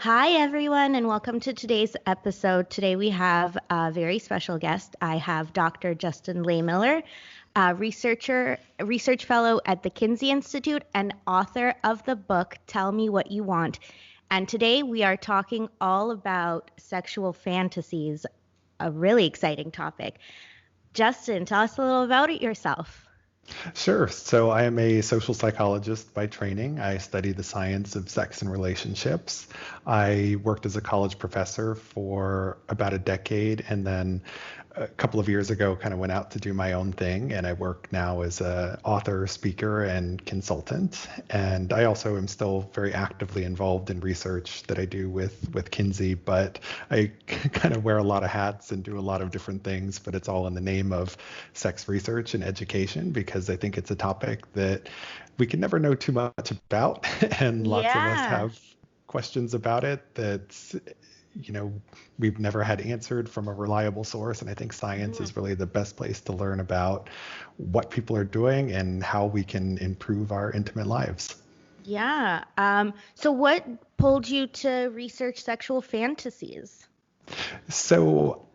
Hi, everyone, and welcome to today's episode. Today we have a very special guest. I have Dr. Justin Lehmiller, a research fellow at the Kinsey Institute and author of the book, Tell Me What You Want. And today we are talking all about sexual fantasies, a really exciting topic. Justin, tell us a little about yourself. Sure. So I am a social psychologist by training. I study the science of sex and relationships. I worked as a college professor for about a decade, and then a couple of years ago kind of went out to do my own thing, and I work now as an author, speaker, and consultant. And I also am still very actively involved in research that I do with Kinsey, but I kind of wear a lot of hats and do a lot of different things, but it's all in the name of sex research and education because I think it's a topic that we can never know too much about, and lots of us Yeah. have questions about it that we've never had answered from a reliable source. And I think science Mhm. is really the best place to learn about what people are doing and how we can improve our intimate lives. Yeah. So what pulled you to research sexual fantasies? So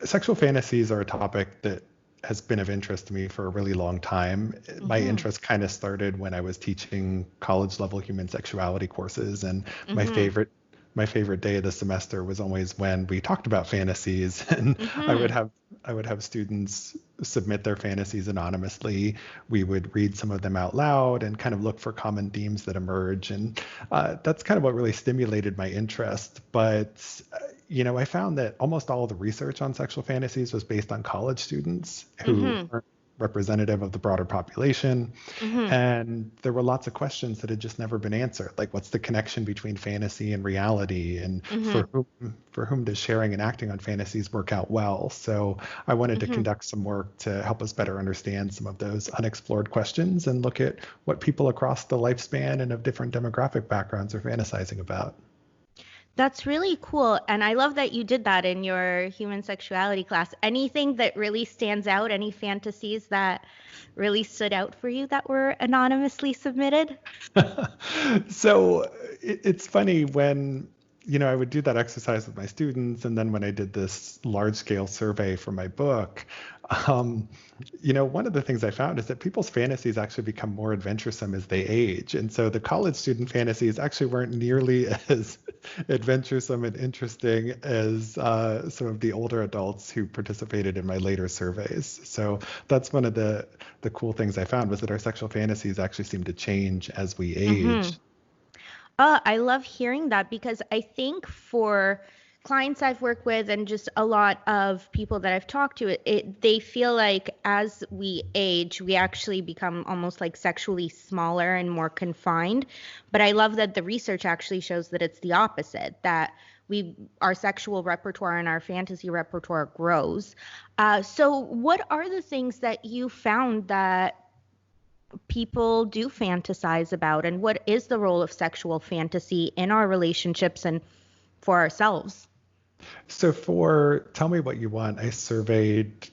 sexual fantasies are a topic that has been of interest to me for a really long time. My Mm-hmm. interest kind of started when I was teaching college level human sexuality courses, and my Mm-hmm. favorite my favorite day of the semester was always when we talked about fantasies and I would Mm-hmm. have I would have students submit their fantasies anonymously. We would read some of them out loud and kind of look for common themes that emerge. And that's kind of what really stimulated my interest. But I found that almost all of the research on sexual fantasies was based on college students who Mm-hmm. weren't representative of the broader population. Mm-hmm. And there were lots of questions that had just never been answered, like what's the connection between fantasy and reality, and Mm-hmm. for whom does sharing and acting on fantasies work out well? So I wanted to Mm-hmm. conduct some work to help us better understand some of those unexplored questions and look at what people across the lifespan and of different demographic backgrounds are fantasizing about. That's really cool. And I love that you did that in your human sexuality class. Anything that really stands out, any fantasies that really stood out for you that were anonymously submitted? So it's funny when, I would do that exercise with my students, and then when I did this large scale survey for my book, um, one of the things I found is that people's fantasies actually become more adventuresome as they age. And so the college student fantasies actually weren't nearly as adventuresome and interesting as some of the older adults who participated in my later surveys. So that's one of the cool things I found was that our sexual fantasies actually seem to change as we Mm-hmm. age. I love hearing that because I think for clients I've worked with and just a lot of people that I've talked to, they feel like as we age, we actually become almost like sexually smaller and more confined. But I love that the research actually shows that it's the opposite, that our sexual repertoire and our fantasy repertoire grows. So what are the things that you found that people do fantasize about, and what is the role of sexual fantasy in our relationships and for ourselves? So for Tell Me What You Want, I surveyed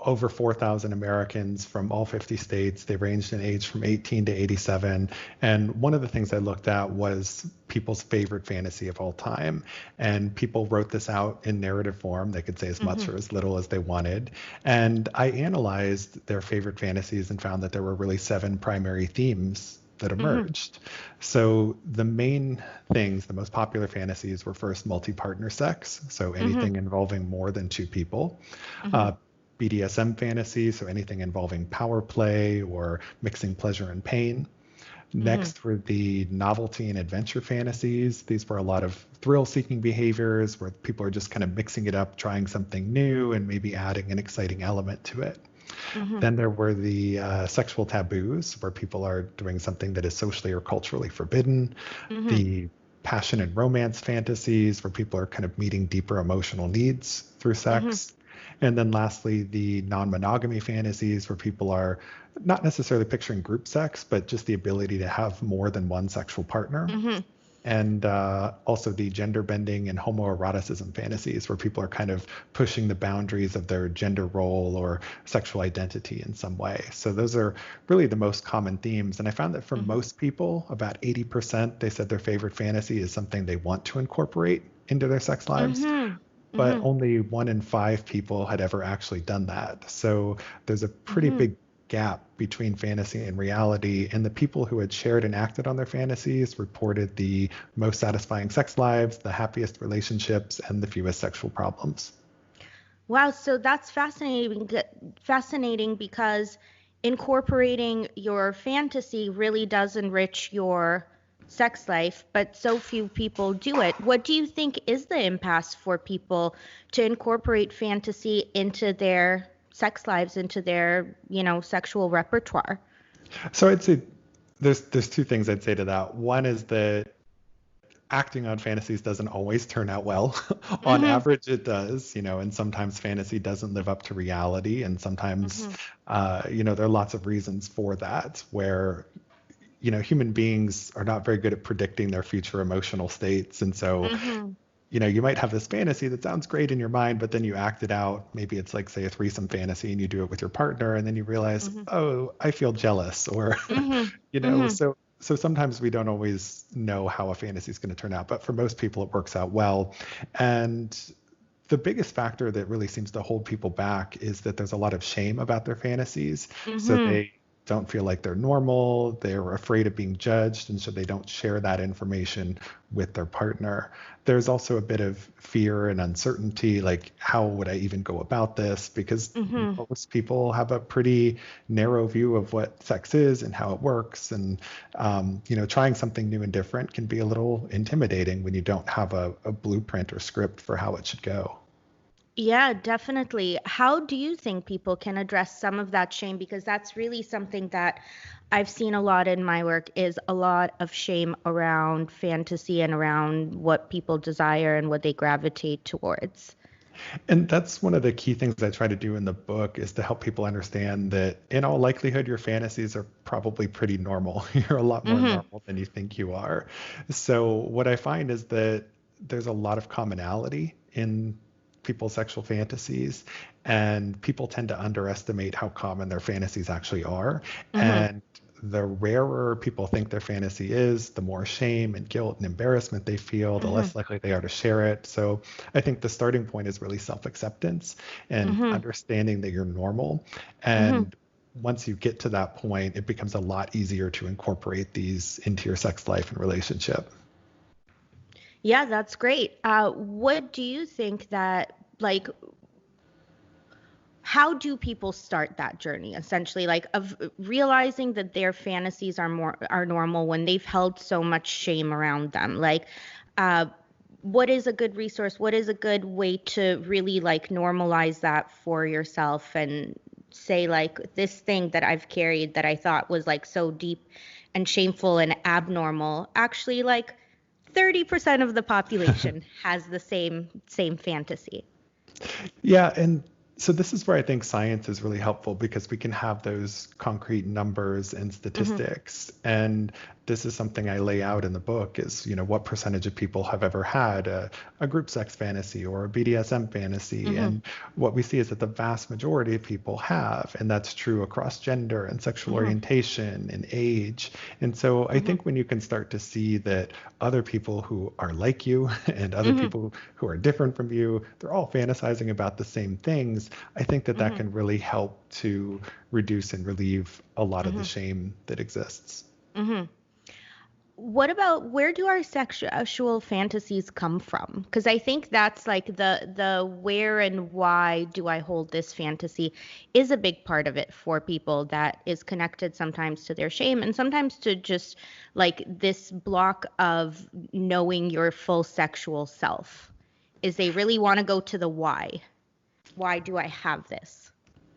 over 4,000 Americans from all 50 states. They ranged in age from 18 to 87. And one of the things I looked at was people's favorite fantasy of all time. And people wrote this out in narrative form. They could say as much Hmm. or as little as they wanted. And I analyzed their favorite fantasies and found that there were really 7 primary themes that Hmm. emerged. So the main things, the most popular fantasies were first multi-partner sex, so Hmm. anything involving more than 2 people. Hmm. Uh, BDSM fantasies, so anything involving power play or mixing pleasure and pain. Hmm. Next were the novelty and adventure fantasies. These were a lot of thrill-seeking behaviors where people are just kind of mixing it up, trying something new, and maybe adding an exciting element to it. Hmm. Then there were the sexual taboos, where people are doing something that is socially or culturally forbidden. Hmm. The passion and romance fantasies, where people are kind of meeting deeper emotional needs through Hmm. sex. And then lastly, the non monogamy fantasies, where people are not necessarily picturing group sex, but just the ability to have more than one sexual partner. Hmm. and also the gender bending and homoeroticism fantasies, where people are kind of pushing the boundaries of their gender role or sexual identity in some way. So those are really the most common themes. And I found that for most people, about 80%, they said their favorite fantasy is something they want to incorporate into their sex lives. But only 1 in 5 people had ever actually done that. So there's a pretty big gap between fantasy and reality, and the people who had shared and acted on their fantasies reported the most satisfying sex lives, the happiest relationships, and the fewest sexual problems. Wow, so that's fascinating because incorporating your fantasy really does enrich your sex life, but so few people do it. What do you think is the impasse for people to incorporate fantasy into their sex lives, into their, sexual repertoire? So I'd say there's 2 things I'd say to that. One is that acting on fantasies doesn't always turn out well. On average, it does, and sometimes fantasy doesn't live up to reality. And sometimes, there are lots of reasons for that, where, human beings are not very good at predicting their future emotional states. And so, you might have this fantasy that sounds great in your mind, but then you act it out. Maybe it's like, say, a threesome fantasy, and you do it with your partner, and then you realize, oh, I feel jealous, or, so sometimes we don't always know how a fantasy is going to turn out, but for most people, it works out well. And the biggest factor that really seems to hold people back is that there's a lot of shame about their fantasies. So they don't feel like they're normal, they're afraid of being judged, and so they don't share that information with their partner. There's also a bit of fear and uncertainty, like, how would I even go about this? Because most people have a pretty narrow view of what sex is and how it works. And, trying something new and different can be a little intimidating when you don't have a blueprint or script for how it should go. Yeah, definitely. How do you think people can address some of that shame? Because that's really something that I've seen a lot in my work, is a lot of shame around fantasy and around what people desire and what they gravitate towards. And that's one of the key things I try to do in the book, is to help people understand that in all likelihood, your fantasies are probably pretty normal. You're a lot more normal than you think you are. So what I find is that there's a lot of commonality in people's sexual fantasies, and people tend to underestimate how common their fantasies actually are. And the rarer people think their fantasy is, the more shame and guilt and embarrassment they feel, the less likely they are to share it. So I think the starting point is really self-acceptance and understanding that you're normal. And once you get to that point, it becomes a lot easier to incorporate these into your sex life and relationship. Yeah, that's great. What do you think how do people start that journey, essentially, like, of realizing that their fantasies are normal when they've held so much shame around them? Like, what is a good resource? What is a good way to really, like, normalize that for yourself and say, like, this thing that I've carried that I thought was, like, so deep and shameful and abnormal, actually, like, 30% of the population has the same fantasy. Yeah, and so this is where I think science is really helpful, because we can have those concrete numbers and statistics. And this is something I lay out in the book, is, what percentage of people have ever had a group sex fantasy or a BDSM fantasy. And what we see is that the vast majority of people have, and that's true across gender and sexual orientation and age. And so I think when you can start to see that other people who are like you and other people who are different from you, they're all fantasizing about the same things, I think that that can really help to reduce and relieve a lot of the shame that exists. What about, where do our sexual fantasies come from? Because I think that's like the where and why do I hold this fantasy is a big part of it for people, that is connected sometimes to their shame and sometimes to just like this block of knowing your full sexual self, is they really want to go to the why. Why do I have this?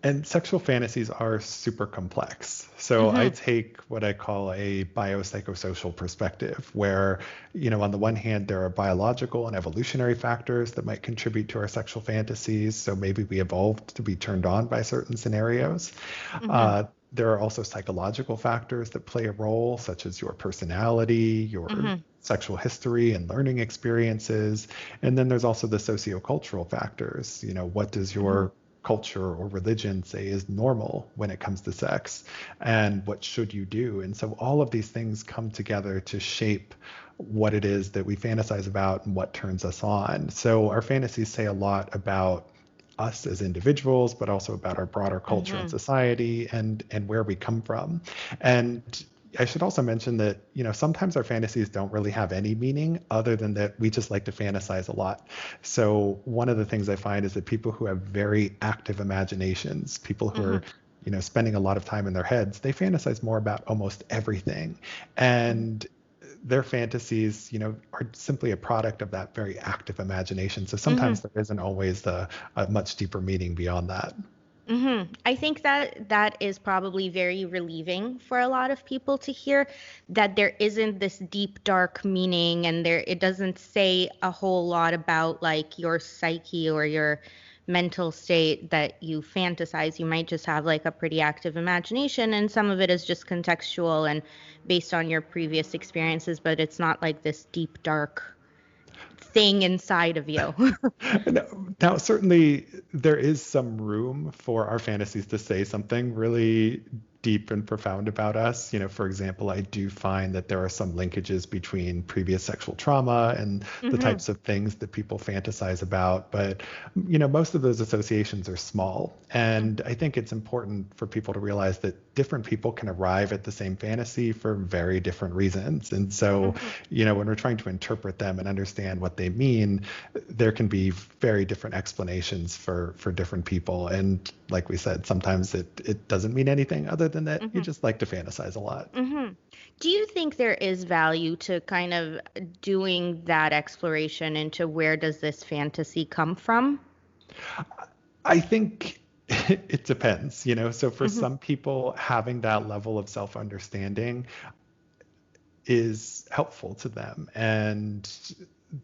And sexual fantasies are super complex. So I take what I call a biopsychosocial perspective, where, on the one hand, there are biological and evolutionary factors that might contribute to our sexual fantasies. So maybe we evolved to be turned on by certain scenarios. There are also psychological factors that play a role, such as your personality, your Mm-hmm. sexual history and learning experiences. And then there's also the sociocultural factors. What does Mm-hmm. your culture or religion say is normal when it comes to sex? And what should you do? And so all of these things come together to shape what it is that we fantasize about and what turns us on. So our fantasies say a lot about us as individuals, but also about our broader culture and Mm-hmm. society and where we come from. And I should also mention that, sometimes our fantasies don't really have any meaning other than that we just like to fantasize a lot. So one of the things I find is that people who have very active imaginations, people who Mm-hmm. are, spending a lot of time in their heads, they fantasize more about almost everything. And their fantasies, are simply a product of that very active imagination. So Mm-hmm. sometimes there isn't always a much deeper meaning beyond that. I think that that is probably very relieving for a lot of people to hear that there isn't this deep, dark meaning and there it doesn't say a whole lot about like your psyche or your mental state that you fantasize. You might just have like a pretty active imagination and some of it is just contextual and based on your previous experiences, but it's not like this deep, dark thing inside of you. Now, certainly there is some room for our fantasies to say something really deep and profound about us. For example, I do find that there are some linkages between previous sexual trauma and the hmm types of things that people fantasize about. But, most of those associations are small. And I think it's important for people to realize that different people can arrive at the same fantasy for very different reasons. And so, hmm when we're trying to interpret them and understand what they mean, there can be very different explanations for different people. And like we said, sometimes it doesn't mean anything other than that you hmm just like to fantasize a lot. hmm Do you think there is value to kind of doing that exploration into where does this fantasy come from? I think it depends. So for hmm some people, having that level of self-understanding is helpful to them and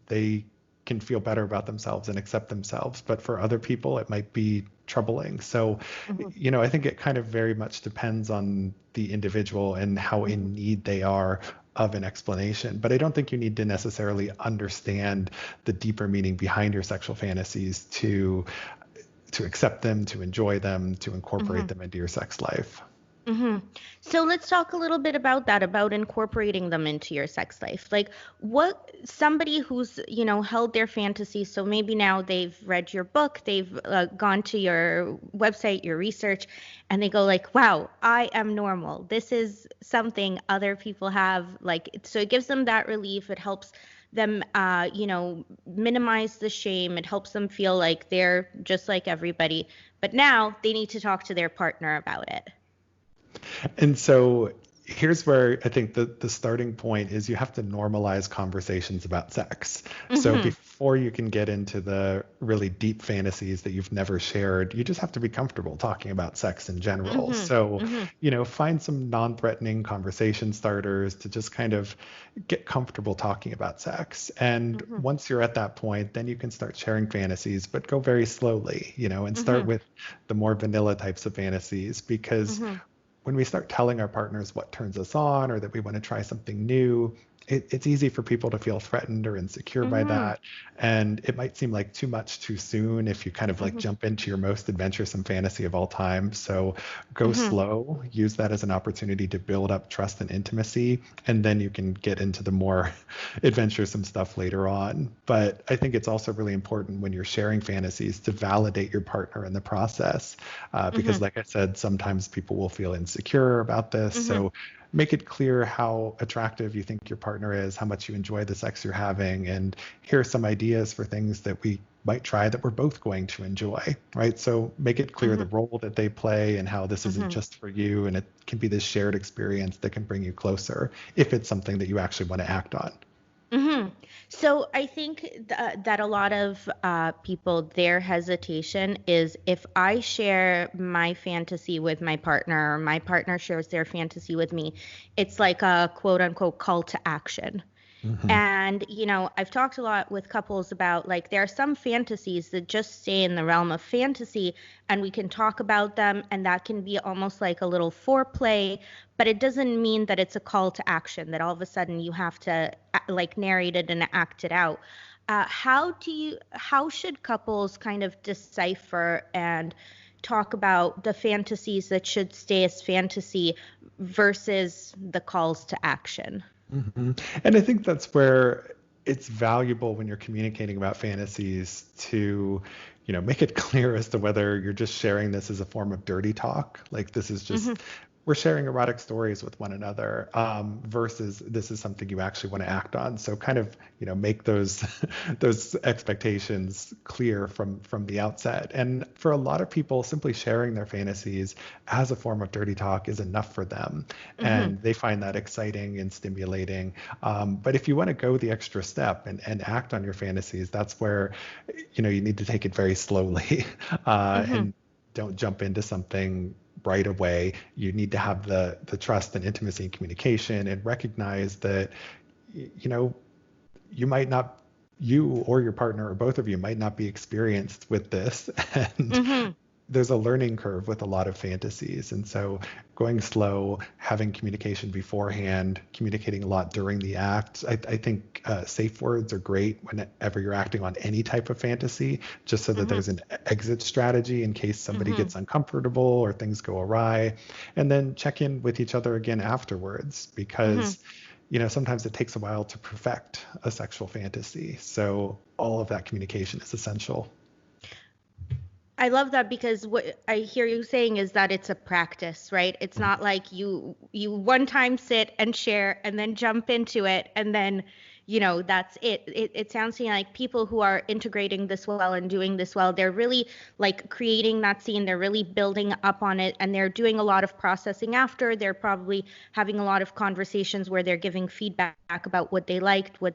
they can feel better about themselves and accept themselves. But for other people, it might be troubling. So, hmm I think it kind of very much depends on the individual and how hmm in need they are of an explanation. But I don't think you need to necessarily understand the deeper meaning behind your sexual fantasies to accept them, to enjoy them, to incorporate hmm them into your sex life. hmm So let's talk a little bit about that, about incorporating them into your sex life. Like what somebody who's, held their fantasy, so maybe now they've read your book, they've gone to your website, your research, and they go like, wow, I am normal. This is something other people have. Like, so it gives them that relief. It helps them, minimize the shame. It helps them feel like they're just like everybody. But now they need to talk to their partner about it. And so here's where I think the starting point is you have to normalize conversations about sex. So hmm before you can get into the really deep fantasies that you've never shared, you just have to be comfortable talking about sex in general. hmm So, hmm find some non-threatening conversation starters to just kind of get comfortable talking about sex. And hmm once you're at that point, then you can start sharing fantasies, but go very slowly, and start hmm with the more vanilla types of fantasies because hmm when we start telling our partners what turns us on or that we want to try something new, it's easy for people to feel threatened or insecure by hmm that. And it might seem like too much too soon if you kind of like hmm jump into your most adventuresome fantasy of all time. So go hmm slow, use that as an opportunity to build up trust and intimacy, and then you can get into the more adventuresome stuff later on. But I think it's also really important when you're sharing fantasies to validate your partner in the process, because, hmm like I said, sometimes people will feel insecure about this. hmm So make it clear how attractive you think your partner is, how much you enjoy the sex you're having, and here are some ideas for things that we might try that we're both going to enjoy, right? So make it clear the hmm role that they play and how this isn't hmm just for you, and it can be this shared experience that can bring you closer if it's something that you actually want to act on. hmm So I think that a lot of people, their hesitation is if I share my fantasy with my partner, or my partner shares their fantasy with me, it's like a quote unquote call to action. Hmm. And, I've talked a lot with couples about like there are some fantasies that just stay in the realm of fantasy and we can talk about them and that can be almost like a little foreplay, but it doesn't mean that it's a call to action that all of a sudden you have to like narrate it and act it out. How should couples kind of decipher and talk about the fantasies that should stay as fantasy versus the calls to action? Hmm. And I think that's where it's valuable when you're communicating about fantasies to, make it clear as to whether you're just sharing this as a form of dirty talk, like this is just Hmm. we're sharing erotic stories with one another, versus this is something you actually want to act on. So kind of, make those those expectations clear from the outset. And for a lot of people, simply sharing their fantasies as a form of dirty talk is enough for them, Hmm. and they find that exciting and stimulating. But if you want to go the extra step and act on your fantasies, that's where, you need to take it very slowly, Hmm. and don't jump into something right away. You need to have the trust and intimacy and communication and recognize that, you know, you might not, you or your partner or both of you might not be experienced with this. And Hmm. there's a learning curve with a lot of fantasies. And so going slow, having communication beforehand, communicating a lot during the act. I think safe words are great whenever you're acting on any type of fantasy, just so that Hmm. there's an exit strategy in case somebody Hmm. gets uncomfortable or things go awry. And then check in with each other again afterwards, Hmm. because sometimes it takes a while to perfect a sexual fantasy. So all of that communication is essential. I love that because what I hear you saying is that it's a practice, right? It's not like you one time sit and share and then jump into it and then, that's it. It sounds to me like people who are integrating this well and doing this well, they're really like creating that scene, they're really building up on it and they're doing a lot of processing after. They're probably having a lot of conversations where they're giving feedback about what they liked, what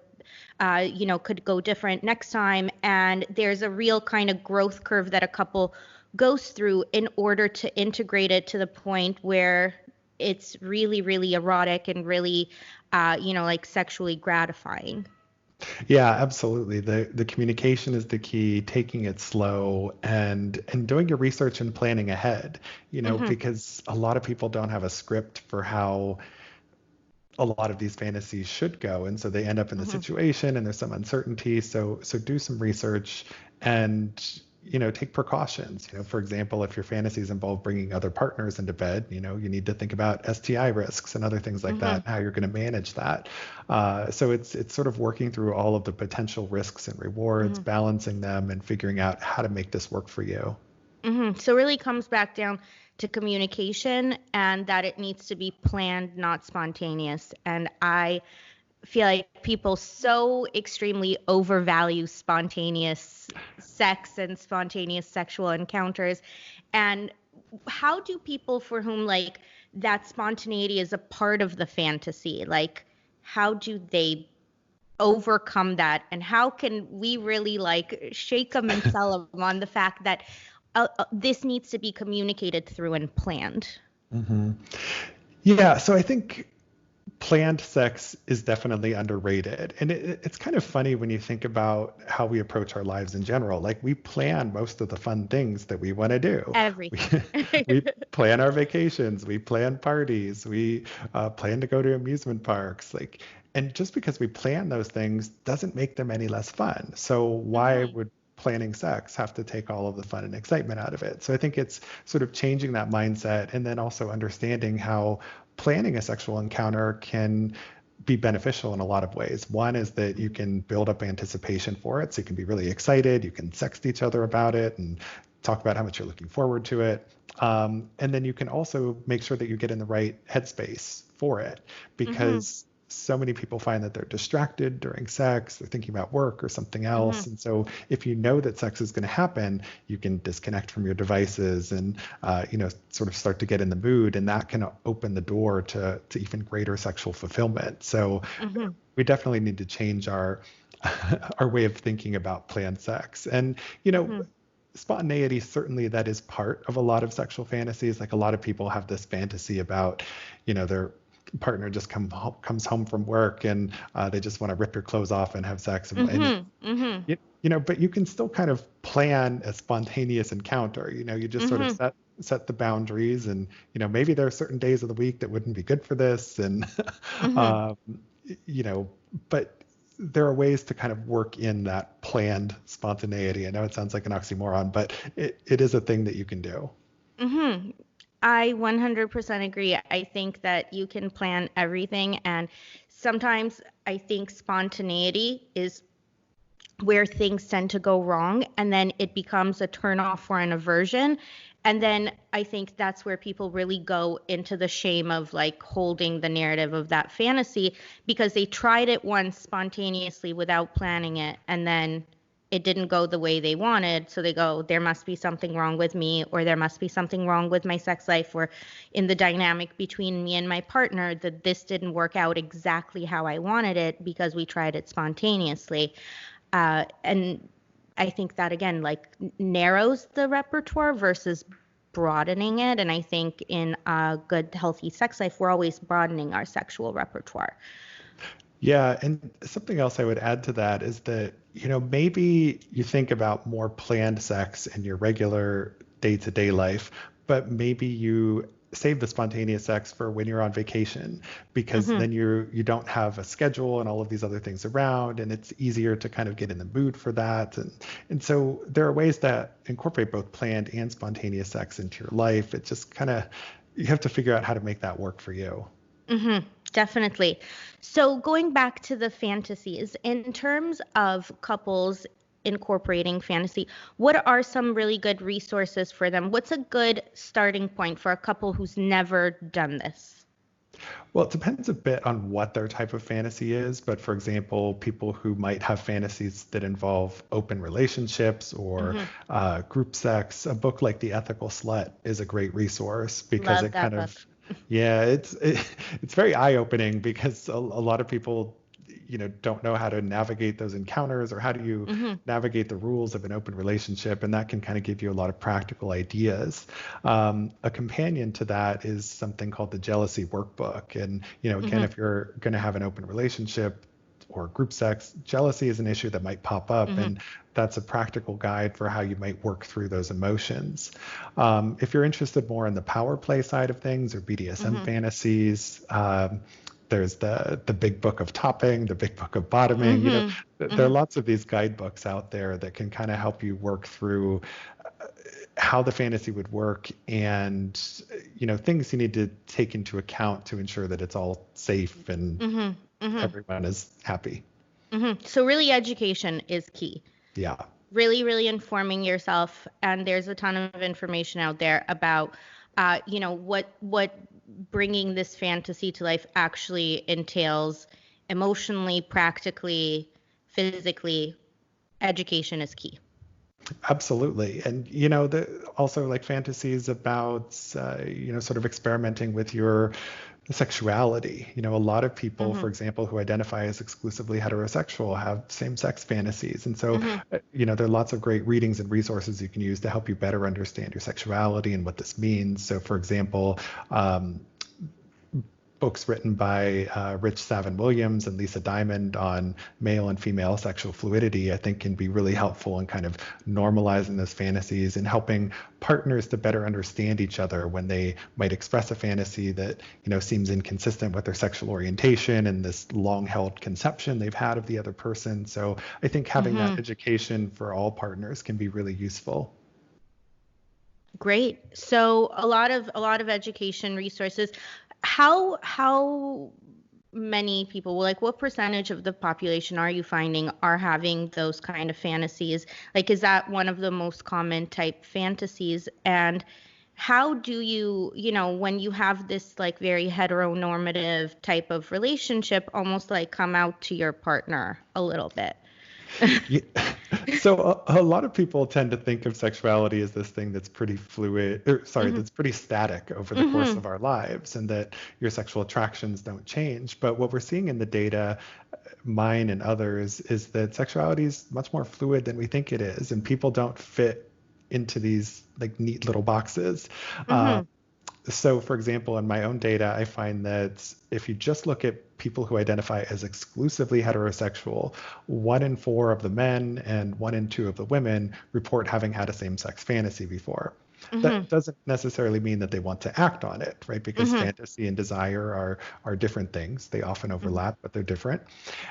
could go different next time. And there's a real kind of growth curve that a couple goes through in order to integrate it to the point where it's really, really erotic and really, like sexually gratifying. Yeah, absolutely. The communication is the key, taking it slow and doing your research and planning ahead, Hmm. because a lot of people don't have a script for how a lot of these fantasies should go. And so they end up in the Hmm. situation and there's some uncertainty. So do some research and take precautions. For example, if your fantasies involve bringing other partners into bed, you need to think about STI risks and other things like Hmm. that, how you're going to manage that. So it's sort of working through all of the potential risks and rewards, Hmm. balancing them, and figuring out how to make this work for you. So it really comes back down to communication and that it needs to be planned, not spontaneous. And I feel like people so extremely overvalue spontaneous sex and spontaneous sexual encounters. And how do people for whom like that spontaneity is a part of the fantasy, like how do they overcome that? And how can we really like shake them and sell them on the fact that this needs to be communicated through and planned? Hmm. Yeah, so I think planned sex is definitely underrated. And it's kind of funny when you think about how we approach our lives in general. Like we plan most of the fun things that we want to do. We, Everything. we plan our vacations, we plan parties, we plan to go to amusement parks. And just because we plan those things doesn't make them any less fun. So why Hmm. would planning sex have to take all of the fun and excitement out of it? So I think it's sort of changing that mindset and then also understanding how planning a sexual encounter can be beneficial in a lot of ways. One is that you can build up anticipation for it. So you can be really excited. You can sext each other about it and talk about how much you're looking forward to it. And then you can also make sure that you get in the right headspace for it, Hmm. because so many people find that they're distracted during sex, they're thinking about work or something Hmm. else. And so if you know that sex is going to happen, you can disconnect from your devices and, sort of start to get in the mood. And that can open the door to even greater sexual fulfillment. So Hmm. we definitely need to change our our way of thinking about planned sex. And, Hmm. spontaneity, certainly that is part of a lot of sexual fantasies. Like a lot of people have this fantasy about, they're partner just comes home from work and they just want to rip your clothes off and have sex. And but you can still kind of plan a spontaneous encounter. You just sort of set the boundaries, and maybe there are certain days of the week that wouldn't be good for this, and um, but there are ways to kind of work in that planned spontaneity. I know it sounds like an oxymoron, but it is a thing that you can do. I 100% agree. I think that you can plan everything, and sometimes I think spontaneity is where things tend to go wrong, and then it becomes a turnoff or an aversion. And then I think that's where people really go into the shame of like holding the narrative of that fantasy, because they tried it once spontaneously without planning it, and then it didn't go the way they wanted. So they go, there must be something wrong with me, or there must be something wrong with my sex life, or in the dynamic between me and my partner, that this didn't work out exactly how I wanted it because we tried it spontaneously. And I think that again, like narrows the repertoire versus broadening it. And I think in a good, healthy sex life, we're always broadening our sexual repertoire. Yeah, and something else I would add to that is that, maybe you think about more planned sex in your regular day-to-day life, but maybe you save the spontaneous sex for when you're on vacation, because then you don't have a schedule and all of these other things around, and it's easier to kind of get in the mood for that. And so there are ways that incorporate both planned and spontaneous sex into your life. It just kind of, you have to figure out how to make that work for you. Definitely. So going back to the fantasies, in terms of couples incorporating fantasy, what are some really good resources for them? What's a good starting point for a couple who's never done this? Well, it depends a bit on what their type of fantasy is, but for example, people who might have fantasies that involve open relationships or group sex, a book like The Ethical Slut is a great resource, because Love that book. yeah, it's very eye-opening, because a lot of people, don't know how to navigate those encounters, or how do you navigate the rules of an open relationship, and that can kind of give you a lot of practical ideas. A companion to that is something called the Jealousy Workbook, and again, if you're going to have an open relationship or group sex, jealousy is an issue that might pop up, and that's a practical guide for how you might work through those emotions. If you're interested more in the power play side of things, or BDSM fantasies, there's the big book of topping, the big book of bottoming. There are lots of these guidebooks out there that can kind of help you work through how the fantasy would work, and things you need to take into account to ensure that it's all safe and everyone is happy. So really education is key. Yeah. Really, really informing yourself. And there's a ton of information out there about, what bringing this fantasy to life actually entails emotionally, practically, physically. Education is key. Absolutely. And, also like fantasies about, sort of experimenting with your sexuality. A lot of people, for example, who identify as exclusively heterosexual have same-sex fantasies. And so, there are lots of great readings and resources you can use to help you better understand your sexuality and what this means. So, for example, books written by Rich Savin Williams and Lisa Diamond on male and female sexual fluidity, I think, can be really helpful in kind of normalizing those fantasies and helping partners to better understand each other when they might express a fantasy that, seems inconsistent with their sexual orientation and this long-held conception they've had of the other person. So I think having that education for all partners can be really useful. Great. So a lot of education resources. How many people, like what percentage of the population are you finding are having those kind of fantasies? Like, is that one of the most common type fantasies? And how do you, when you have this like very heteronormative type of relationship, almost like come out to your partner a little bit? Yeah. So a lot of people tend to think of sexuality as this thing that's pretty fluid, that's pretty static over the course of our lives, and that your sexual attractions don't change. But what we're seeing in the data, mine and others, is that sexuality is much more fluid than we think it is, and people don't fit into these like neat little boxes. So, for example, in my own data, I find that if you just look at people who identify as exclusively heterosexual, 1 in 4 of the men and 1 in 2 of the women report having had a same-sex fantasy before. Mm-hmm. That doesn't necessarily mean that they want to act on it, right? Because Mm-hmm. fantasy and desire are different things. They often Mm-hmm. overlap, but they're different.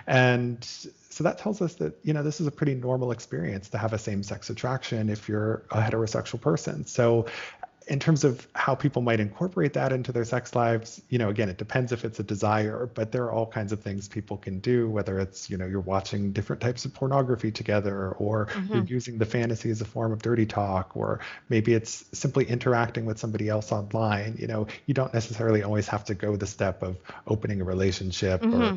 And so that tells us that, this is a pretty normal experience to have a same-sex attraction if you're a heterosexual person. So in terms of how people might incorporate that into their sex lives, again, it depends if it's a desire, but there are all kinds of things people can do, whether it's, you're watching different types of pornography together, or you're Mm-hmm. using the fantasy as a form of dirty talk, or maybe it's simply interacting with somebody else online. You don't necessarily always have to go the step of opening a relationship or Mm-hmm.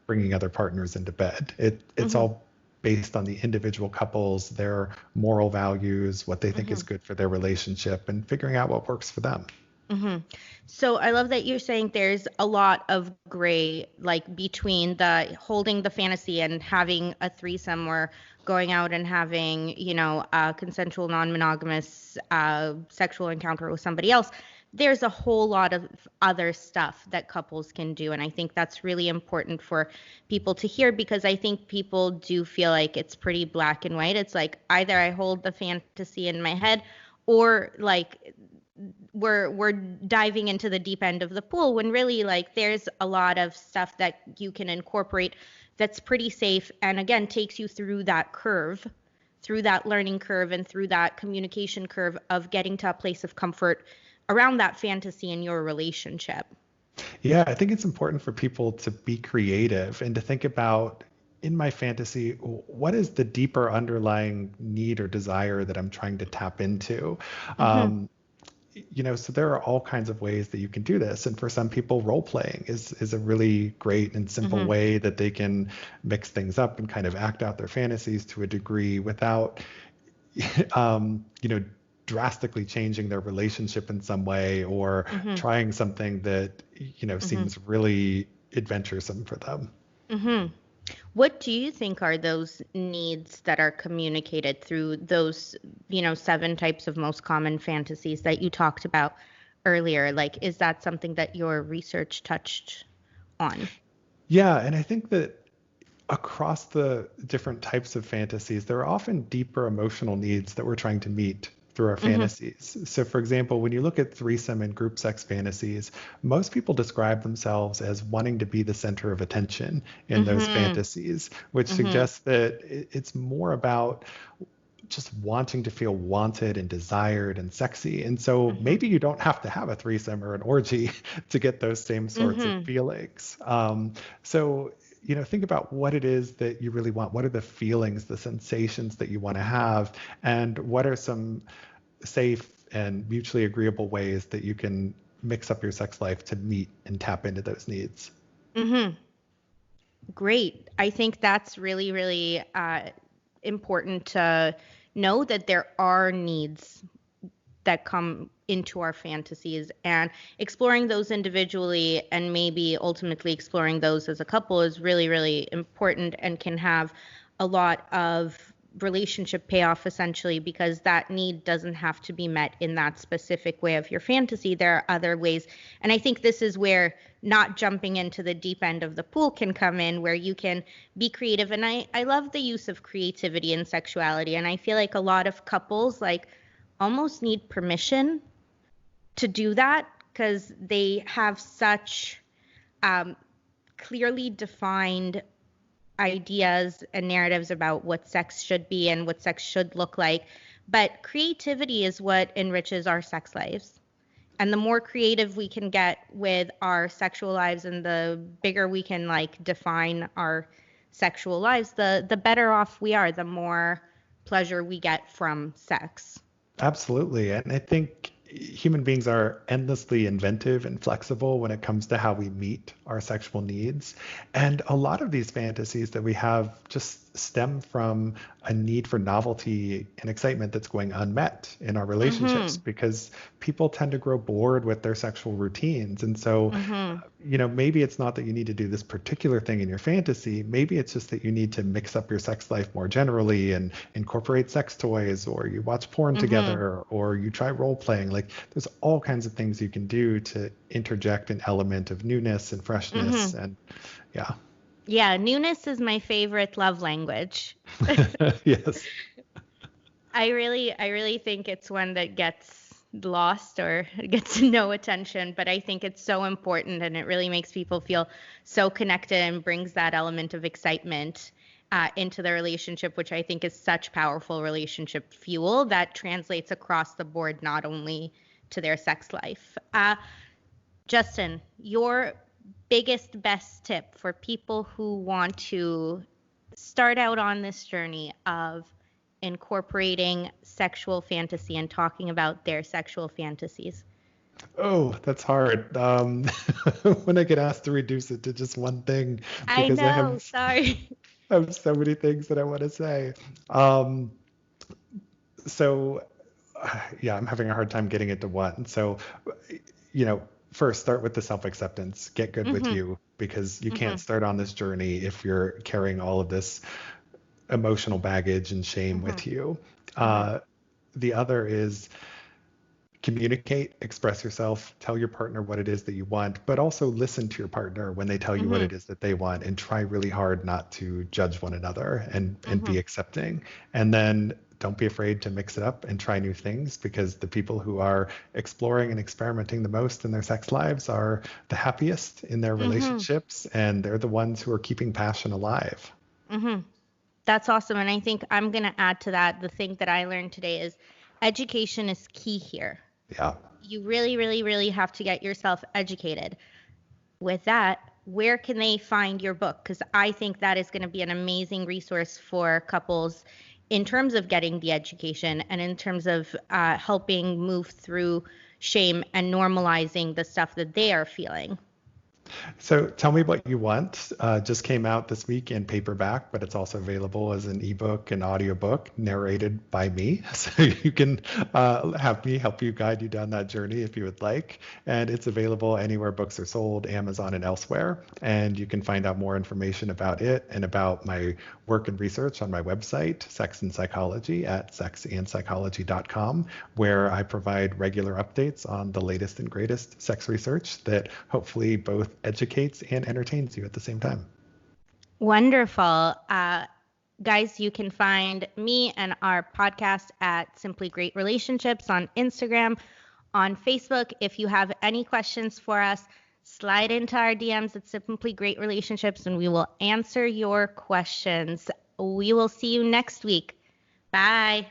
bringing other partners into bed. It's Mm-hmm. all based on the individual couples, their moral values, what they think Mm-hmm. is good for their relationship, and figuring out what works for them. Mm-hmm. So I love that you're saying there's a lot of gray, like between the holding the fantasy and having a threesome or going out and having, a consensual non-monogamous sexual encounter with somebody else. There's a whole lot of other stuff that couples can do. And I think that's really important for people to hear because I think people do feel like it's pretty black and white. It's like either I hold the fantasy in my head or like we're diving into the deep end of the pool when really like there's a lot of stuff that you can incorporate that's pretty safe and again takes you through that curve, through that learning curve and through that communication curve of getting to a place of comfort around that fantasy in your relationship. Yeah, I think it's important for people to be creative and to think about, in my fantasy, what is the deeper underlying need or desire that I'm trying to tap into? Mhm. Um, so there are all kinds of ways that you can do this. And for some people, role playing is a really great and simple Mhm. way that they can mix things up and kind of act out their fantasies to a degree without, you know, drastically changing their relationship in some way or Mhm. trying something that, Mhm. seems really adventuresome for them. Mhm. What do you think are those needs that are communicated through those, 7 types of most common fantasies that you talked about earlier? Like, is that something that your research touched on? Yeah, and I think that across the different types of fantasies, there are often deeper emotional needs that we're trying to meet through our Mhm. fantasies. So, for example, when you look at threesome and group sex fantasies, most people describe themselves as wanting to be the center of attention in those Mhm. fantasies, which Mhm. suggests that it's more about just wanting to feel wanted and desired and sexy. And so Mhm. maybe you don't have to have a threesome or an orgy to get those same sorts of Mhm. feelings. So, think about what it is that you really want. What are the feelings, the sensations that you want to have? And what are some safe and mutually agreeable ways that you can mix up your sex life to meet and tap into those needs? Mhm. Great. I think that's really, really important to know that there are needs that come into our fantasies and exploring those individually and maybe ultimately exploring those as a couple is really, really important and can have a lot of relationship payoff essentially because that need doesn't have to be met in that specific way of your fantasy. There are other ways. And I think this is where not jumping into the deep end of the pool can come in, where you can be creative. And I love the use of creativity and sexuality. And I feel like a lot of couples like almost need permission to do that because they have such um, clearly defined ideas and narratives about what sex should be and what sex should look like. But creativity is what enriches our sex lives. And the more creative we can get with our sexual lives and the bigger we can like define our sexual lives, the better off we are, the more pleasure we get from sex. Absolutely. And I think human beings are endlessly inventive and flexible when it comes to how we meet our sexual needs. And a lot of these fantasies that we have just stem from a need for novelty and excitement that's going unmet in our relationships Mm-hmm. because people tend to grow bored with their sexual routines. And so, Mm-hmm. maybe it's not that you need to do this particular thing in your fantasy. Maybe it's just that you need to mix up your sex life more generally and incorporate sex toys, or you watch porn Mm-hmm. together, or you try role playing. Like there's all kinds of things you can do to interject an element of newness and freshness. Mm-hmm. And yeah. Yeah, newness is my favorite love language. Yes. I really think it's one that gets lost or gets no attention, but I think it's so important and it really makes people feel so connected and brings that element of excitement into the relationship, which I think is such powerful relationship fuel that translates across the board, not only to their sex life. Justin, your biggest, best tip for people who want to start out on this journey of incorporating sexual fantasy and talking about their sexual fantasies? Oh, that's hard. When I get asked to reduce it to just one thing, I because know, sorry. I have so many things that I want to say. Um, so, yeah, I'm having a hard time getting it to one. So, you know, first start with the self-acceptance. Get good with Mhm. you because you can't Mhm. start on this journey if you're carrying all of this emotional baggage and shame Mhm. with you. Mhm. Uh, the other is communicate, express yourself, tell your partner what it is that you want, but also listen to your partner when they tell you what it Mhm. is that they want and try really hard not to judge one another and be Mhm. accepting. And then don't be afraid to mix it up and try new things because the people who are exploring and experimenting the most in their sex lives are the happiest in their Mhm. relationships and they're the ones who are keeping passion alive. Mhm. That's awesome. And I think I'm going to add to that. The thing that I learned today is education is key here. Yeah. You really, really, really have to get yourself educated. With that, where can they find your book? Because I think that is going to be an amazing resource for couples in terms of getting the education and in terms of helping move through shame and normalizing the stuff that they are feeling. So tell me what you want. Just came out this week in paperback, but it's also available as an ebook and audiobook narrated by me. So you can have me help you guide you down that journey if you would like. And it's available anywhere books are sold, Amazon and elsewhere. And you can find out more information about it and about my work and research on my website, Sex and Psychology at sexandpsychology.com, where I provide regular updates on the latest and greatest sex research that hopefully both educates and entertains you at the same time. Wonderful. Guys, you can find me and our podcast at Simply Great Relationships on Instagram, on Facebook. If you have any questions for us, slide into our DMs at Simply Great Relationships and we will answer your questions. We will see you next week. Bye.